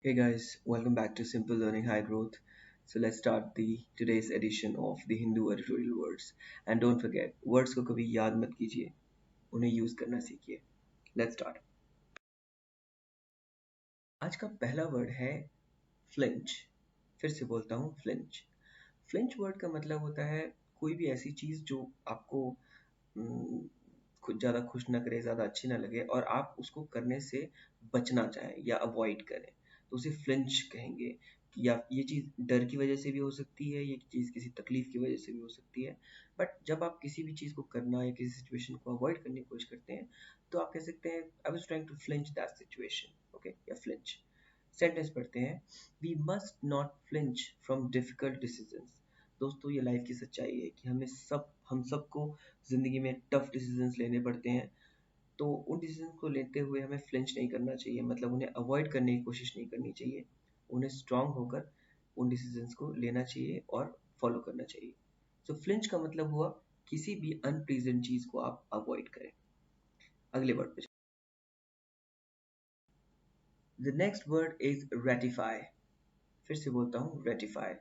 Hey guys, welcome back to Simple Learning High Growth. So let's start the today's edition of the Hindu editorial words. And don't forget, words को कभी याद मत कीजिए, उन्हें use करना सीखिए. Let's start. आज का पहला वर्ड है फ्लिंच. फिर से बोलता हूँ फ्लिंच. फ्लिंच वर्ड का मतलब होता है कोई भी ऐसी चीज जो आपको हम्म, कुछ ज़्यादा खुश ना करे, ज़्यादा अच्छी ना लगे और आप उसको करने से बचना चाहें या अवॉइड करें, तो उसे फ्लिंच कहेंगे. या ये चीज़ डर की वजह से भी हो सकती है, ये चीज़ किसी तकलीफ की वजह से भी हो सकती है. बट जब आप किसी भी चीज़ को करना या किसी सिचुएशन को अवॉइड करने की कोशिश करते हैं, तो आप कह सकते हैं I was trying to flinch that situation. Okay, yeah flinch. Sentence पढ़ते हैं. We must not flinch from difficult decisions. दोस्तों, ये लाइफ की सच्चाई है कि हम सबको ज़िंदगी में टफ डिसीजंस लेने पड़ते हैं. तो उन डिसीजन को लेते हुए हमें फ्लिंच नहीं करना चाहिए, मतलब उन्हें अवॉइड करने की कोशिश नहीं करनी चाहिए. उन्हें स्ट्रांग होकर उन डिसीजंस को लेना चाहिए और फॉलो करना चाहिए. सो फ्लिंच का मतलब हुआ किसी भी अनप्लीजेंट चीज़ को आप अवॉइड करें. अगले वर्ड पे. The next word is ratify. फिर से बोलता हूँ रेटिफाई.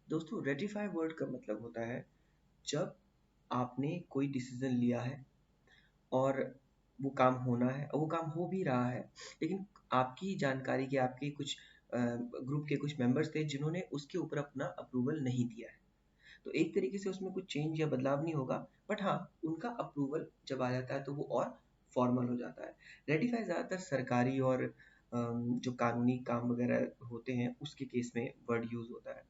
दोस्तों, रेटिफाई वर्ड का मतलब होता है जब आपने कोई डिसीजन लिया है और वो काम होना है और वो काम हो भी रहा है, लेकिन आपकी जानकारी के आपके कुछ ग्रुप के कुछ मेंबर्स थे जिन्होंने उसके ऊपर अपना अप्रूवल नहीं दिया है. तो एक तरीके से उसमें कुछ चेंज या बदलाव नहीं होगा, बट हाँ, उनका अप्रूवल जब आ जाता है तो वो और फॉर्मल हो जाता है. रेटिफाई ज़्यादातर सरकारी और जो कानूनी काम वगैरह होते हैं उसके केस में वर्ड यूज होता है.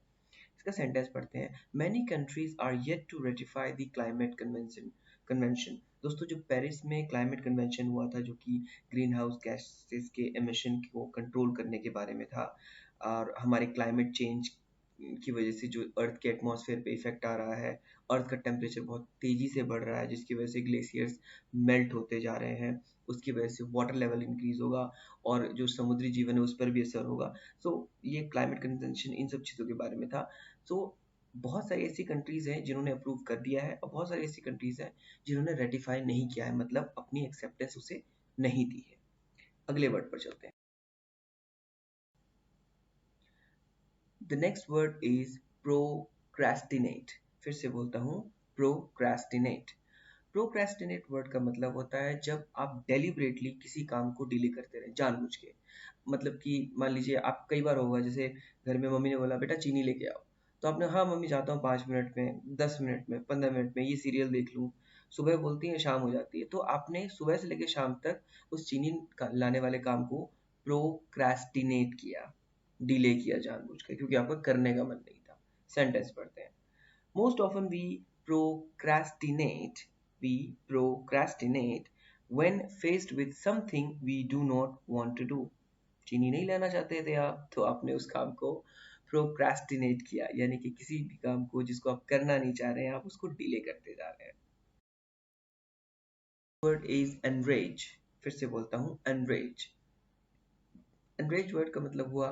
इसका सेंटेंस पढ़ते हैं. Many countries are yet to ratify the climate convention. दोस्तों, जो पेरिस में क्लाइमेट कन्वेंशन हुआ था, जो कि ग्रीन हाउस गैसेस के एमिशन को कंट्रोल करने के बारे में था, और हमारे क्लाइमेट चेंज की वजह से जो अर्थ के एटमॉस्फेयर पे इफेक्ट आ रहा है, अर्थ का टेम्परेचर बहुत तेजी से बढ़ रहा है जिसकी वजह से ग्लेशियर्स मेल्ट होते जा रहे हैं, उसकी वजह से वाटर लेवल इंक्रीज होगा और जो समुद्री जीवन है उस पर भी असर होगा. सो ये क्लाइमेट कन्वेंशन इन सब चीज़ों के बारे में था. सो बहुत सारी ऐसी कंट्रीज़ हैं जिन्होंने अप्रूव कर दिया है और बहुत सारी ऐसी कंट्रीज़ हैं जिन्होंने रेटिफाई नहीं किया है, मतलब अपनी एक्सेप्टेंस उसे नहीं दी है. अगले वर्ड पर चलते हैं. The next word is procrastinate. फिर से बोलता हूँ प्रोक्रेस्टिनेट. प्रोक्रेस्टिनेट वर्ड का मतलब होता है जब आप डेलिबरेटली किसी काम को डिले करते रहें जानबूझ के. मतलब कि मान लीजिए, आप कई बार होगा जैसे घर में मम्मी ने बोला बेटा चीनी लेके आओ, तो आपने हाँ मम्मी जाता हूँ 5 मिनट में, 10 मिनट में, 15 मिनट में, ये सीरियल देख लूँ. सुबह बोलती है शाम हो जाती है, तो आपने सुबह से लेकर शाम तक उस चीनी लाने वाले काम को प्रोक्रेस्टिनेट किया, डिले किया जानबूझ के, क्योंकि आपका करने का मन नहीं था. सेंटेंस पढ़ते हैं. Most often procrastinate, we procrastinate when faced with something we do not want to do. चीनी नहीं लाना चाहते थे आप, तो आपने उस काम को प्रोक्रास्टिनेट किया, यानी कि किसी भी काम को जिसको आप करना नहीं चाह रहे हैं आप उसको डिले करते जा रहे हैं. Word is enrage. फिर से बोलता हूँ एनरेज. एनरेज वर्ड का मतलब हुआ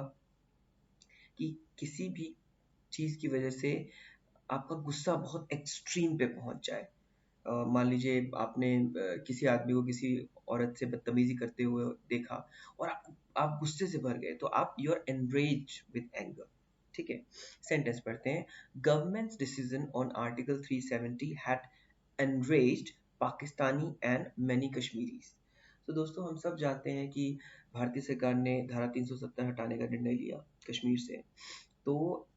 कि किसी भी चीज़ की वजह से आपका गुस्सा बहुत एक्सट्रीम पे पहुंच जाए. मान लीजिए आपने किसी आदमी को किसी औरत से बदतमीजी करते हुए देखा और आप गुस्से से भर गए, तो आप you are enrage with anger. ठीक है. सेंटेंस पढ़ते हैं. Governments decision on article 370 had enraged Pakistani and many Kashmiris. तो दोस्तों, हम सब जानते हैं कि भारतीय सरकार ने धारा 370 हटाने का निर्णय लिया कश्मीर से. तो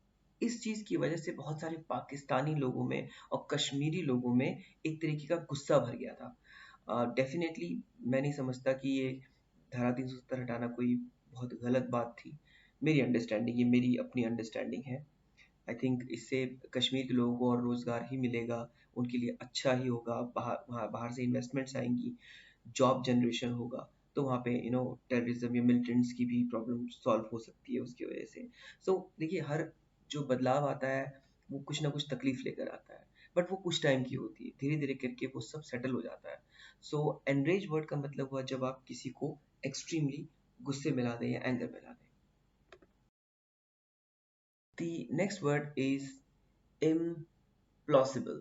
इस चीज़ की वजह से बहुत सारे पाकिस्तानी लोगों में और कश्मीरी लोगों में एक तरीके का गुस्सा भर गया था. डेफिनेटली मैं नहीं समझता कि ये धारा 370 हटाना कोई बहुत गलत बात थी. मेरी अंडरस्टैंडिंग, ये मेरी अपनी अंडरस्टैंडिंग है. आई थिंक इससे कश्मीर के लोगों को और रोज़गार ही मिलेगा, उनके लिए अच्छा ही होगा. बाहर से इन्वेस्टमेंट्स आएंगी, जॉब जनरेशन होगा, तो वहाँ पे टेररिज्म या मिलिटेंट्स की भी प्रॉब्लम सॉल्व हो सकती है उसकी वजह से. सो देखिए, हर जो बदलाव आता है वो कुछ ना कुछ तकलीफ लेकर आता है, बट वो कुछ टाइम की होती है, धीरे धीरे करके वो सब सेटल हो जाता है. सो एनरेज वर्ड का मतलब हुआ जब आप किसी को एक्सट्रीमली गुस्से में ला दें या एंगर में ला दें. The next word is implausible.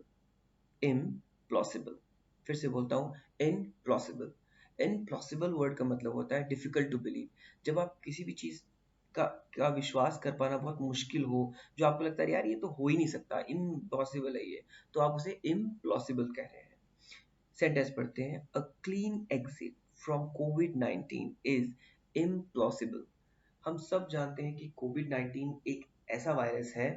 Implausible. फिर से बोलता हूँ implausible. Implausible वर्ड का मतलब होता है डिफिकल्ट टू बिलीव. जब आप किसी भी चीज़ का का विश्वास कर पाना बहुत मुश्किल हो, जो आपको लगता है यार ये तो हो ही नहीं सकता, इम्पॉसिबल है ये, तो आप उसे इम्प्लॉसिबल कह रहे हैं। सेंटेंस पढ़ते हैं, a clean exit from covid 19 is implausible. हम सब जानते हैं कि कोविड 19 एक ऐसा वायरस है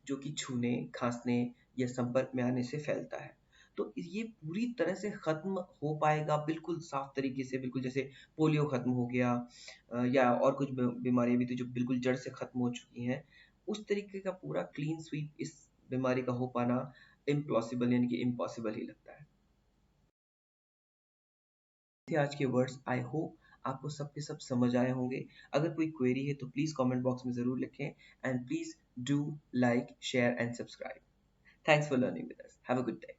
जो कि छूने, खांसने या संपर्क में आने से फैलता है। तो ये पूरी तरह से खत्म हो पाएगा बिल्कुल साफ तरीके से, बिल्कुल जैसे पोलियो खत्म हो गया, या और कुछ बीमारियां भी थी जो बिल्कुल जड़ से खत्म हो चुकी हैं, उस तरीके का पूरा क्लीन स्वीप इस बीमारी का हो पाना इम्पॉसिबल यानी कि इम्पॉसिबल ही लगता है। थे आज के वर्ड्स। आई होप आपको सब के सब समझ आए होंगे। अगर कोई क्वेरी है तो प्लीज़ कमेंट बॉक्स में ज़रूर लिखें, and please do like, share and subscribe. Thanks for learning with us. Have a good day.